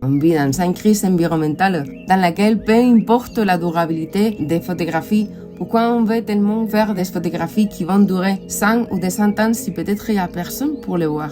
On vit dans une crise environnementale dans laquelle peu importe la durabilité des photographies, pourquoi on veut tellement faire des photographies qui vont durer 100 ou 200 ans si peut-être il n'y a personne pour les voir?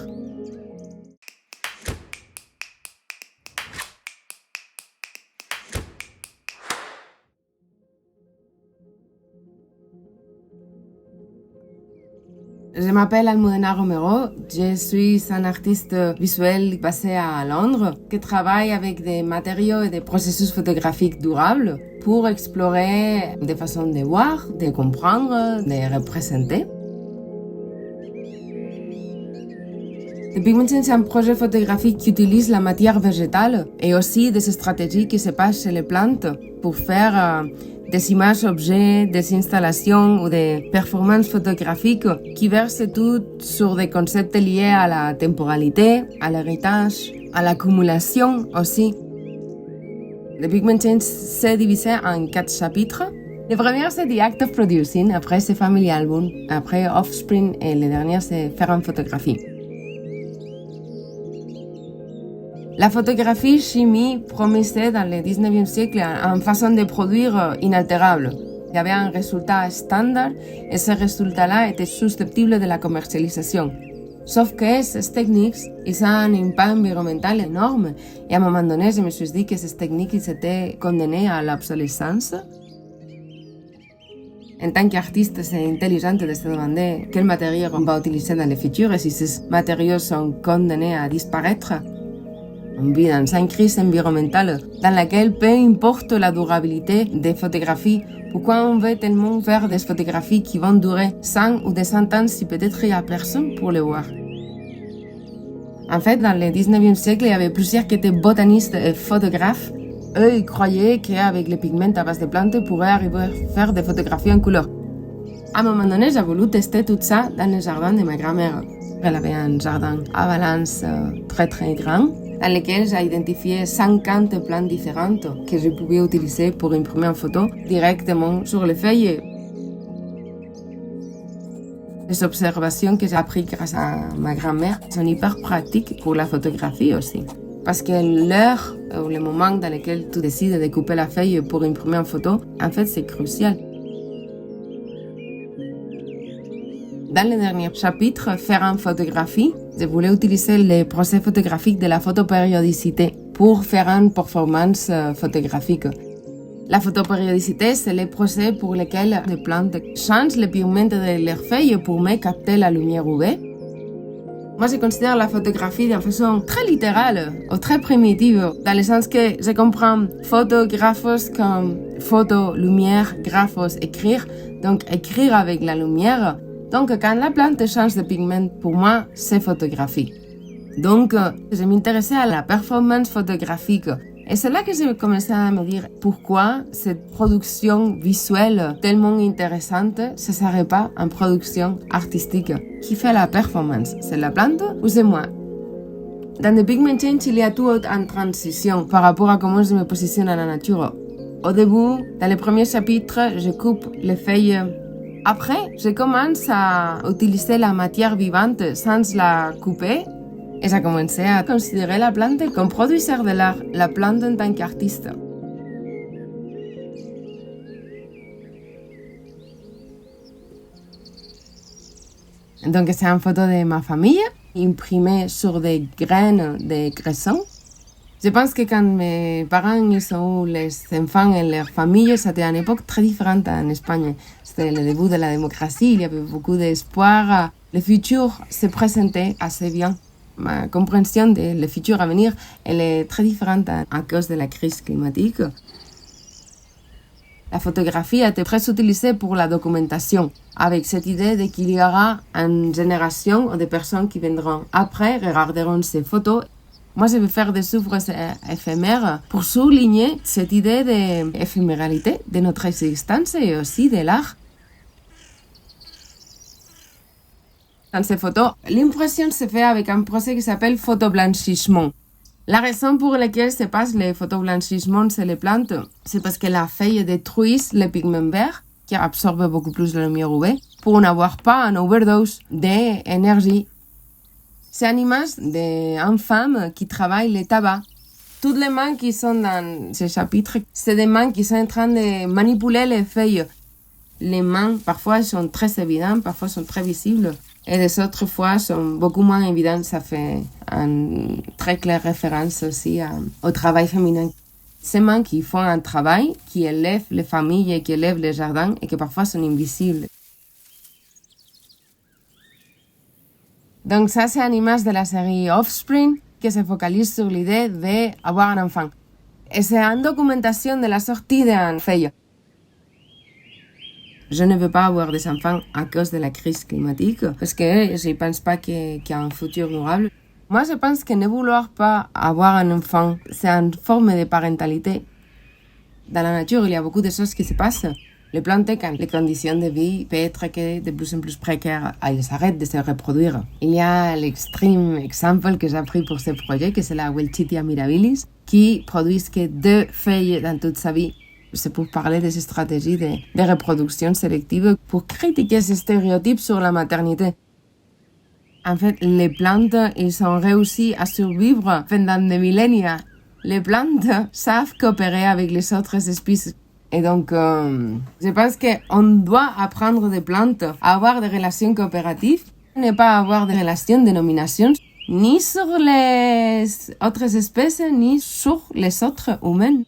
Je m'appelle Almudena Romero, je suis un artiste visuel basé à Londres qui travaille avec des matériaux et des processus photographiques durables pour explorer des façons de voir, de comprendre, de représenter. The Pigmentine, c'est un projet photographique qui utilise la matière végétale et aussi des stratégies qui se passent chez les plantes pour faire des images objets, des installations ou des performances photographiques qui versent tout sur des concepts liés à la temporalité, à l'héritage, à l'accumulation aussi. The Pigmentine s'est divisé en 4 chapitres. Le premier, c'est The Act of Producing, après c'est Family Album, après Offspring et le dernier, c'est Faire en photographie. La photographie chimie promettait dans le 19e siècle une façon de produire inaltérable. Il y avait un résultat standard et ce résultat-là était susceptible de la commercialisation. Sauf que ces techniques, ils ont un impact environnemental énorme et à un moment donné, je me suis dit que ces techniques ils étaient condamnées à l'obsolescence. En tant qu'artiste, c'est intelligent de se demander quels matériaux on va utiliser dans le futur et si ces matériaux sont condamnés à disparaître. On vit dans une crise environnementale dans laquelle peu importe la durabilité des photographies, pourquoi on veut tellement faire des photographies qui vont durer 100 ou 200 ans si peut-être il n'y a personne pour les voir? En fait, dans le 19e siècle, il y avait plusieurs qui étaient botanistes et photographes. Eux, ils croyaient qu'avec les pigments à base de plantes, ils pourraient arriver à faire des photographies en couleur. À un moment donné, j'ai voulu tester tout ça dans le jardin de ma grand-mère. Elle avait un jardin à Valence très très grand, dans lequel j'ai identifié 50 plantes différentes que je pouvais utiliser pour imprimer en photo directement sur les feuilles. Les observations que j'ai apprises grâce à ma grand-mère sont hyper pratiques pour la photographie aussi. Parce que l'heure ou le moment dans lequel tu décides de couper la feuille pour imprimer en photo, en fait, c'est crucial. Dans le dernier chapitre, Faire en photographie, je voulais utiliser le procès photographique de la photopériodicité pour faire une performance photographique. La photopériodicité, c'est le procès pour lequel les plantes changent le pigment de leurs feuilles pour mieux capter la lumière UV. Moi, je considère la photographie d'une façon très littérale ou très primitive, dans le sens que je comprends photographos comme photo, lumière, graphos, écrire, donc écrire avec la lumière. Donc, quand la plante change de pigment, pour moi, c'est photographie. Donc, je m'intéressais à la performance photographique. Et c'est là que j'ai commencé à me dire pourquoi cette production visuelle tellement intéressante ne serait pas une production artistique. Qui fait la performance? C'est la plante ou c'est moi? Dans The Pigmentine, il y a tout en transition par rapport à comment je me positionne à la nature. Au début, dans le premier chapitre, je coupe les feuilles. Après, je commence à utiliser la matière vivante sans la couper et j'ai commencé à considérer la plante comme producteur de l'art, la plante en tant qu'artiste. Donc c'est une photo de ma famille, imprimée sur des graines de cresson. Je pense que quand mes parents ils ont eu les enfants et leurs familles, c'était une époque très différente en Espagne. C'était le début de la démocratie, il y avait beaucoup d'espoir. Le futur se présentait assez bien. Ma compréhension de le futur à venir, elle est très différente à cause de la crise climatique. La photographie a été très utilisée pour la documentation, avec cette idée de qu'il y aura une génération de personnes qui viendront après, regarderont ces photos. Moi, je vais faire des œuvres éphémères pour souligner cette idée d'éphéméralité de notre existence et aussi de l'art. Dans ces photos, l'impression se fait avec un procès qui s'appelle photoblanchissement. La raison pour laquelle se passe le photoblanchissement chez les plantes, c'est parce que la feuille détruit le pigment vert, qui absorbe beaucoup plus de lumière UV, pour n'avoir pas une overdose d'énergie. C'est une image d'une femme qui travaille le tabac. toutes les mains qui sont dans ce chapitre, c'est des mains qui sont en train de manipuler les feuilles. Les mains, parfois, sont très évidentes, parfois sont très visibles. Et les autres fois sont beaucoup moins évidentes. Ça fait une très claire référence aussi au travail féminin. Ces mains qui font un travail, qui élèvent les familles et qui élèvent les jardins et qui parfois sont invisibles. Donc ça, c'est une image de la série Offspring qui se focalise sur l'idée d'avoir un enfant. Et c'est une documentation de la sortie d'un feuille. Je ne veux pas avoir des enfants à cause de la crise climatique parce que je ne pense pas qu'il y a un futur durable. Moi, je pense que ne vouloir pas avoir un enfant, c'est une forme de parentalité. Dans la nature, il y a beaucoup de choses qui se passent. Les plantes, quand les conditions de vie peuvent être de plus en plus précaires, elles arrêtent de se reproduire. Il y a l'extrême exemple que j'ai pris pour ce projet, que c'est la Welchitia mirabilis, qui produit que 2 feuilles dans toute sa vie. C'est pour parler de ces stratégies de reproduction sélective, pour critiquer ces stéréotypes sur la maternité. En fait, les plantes, ils ont réussi à survivre pendant des millénaires. Les plantes savent coopérer avec les autres espèces. Et donc, je pense qu'on doit apprendre des plantes à avoir des relations coopératives, ne pas avoir des relations de domination, ni sur les autres espèces, ni sur les autres humains.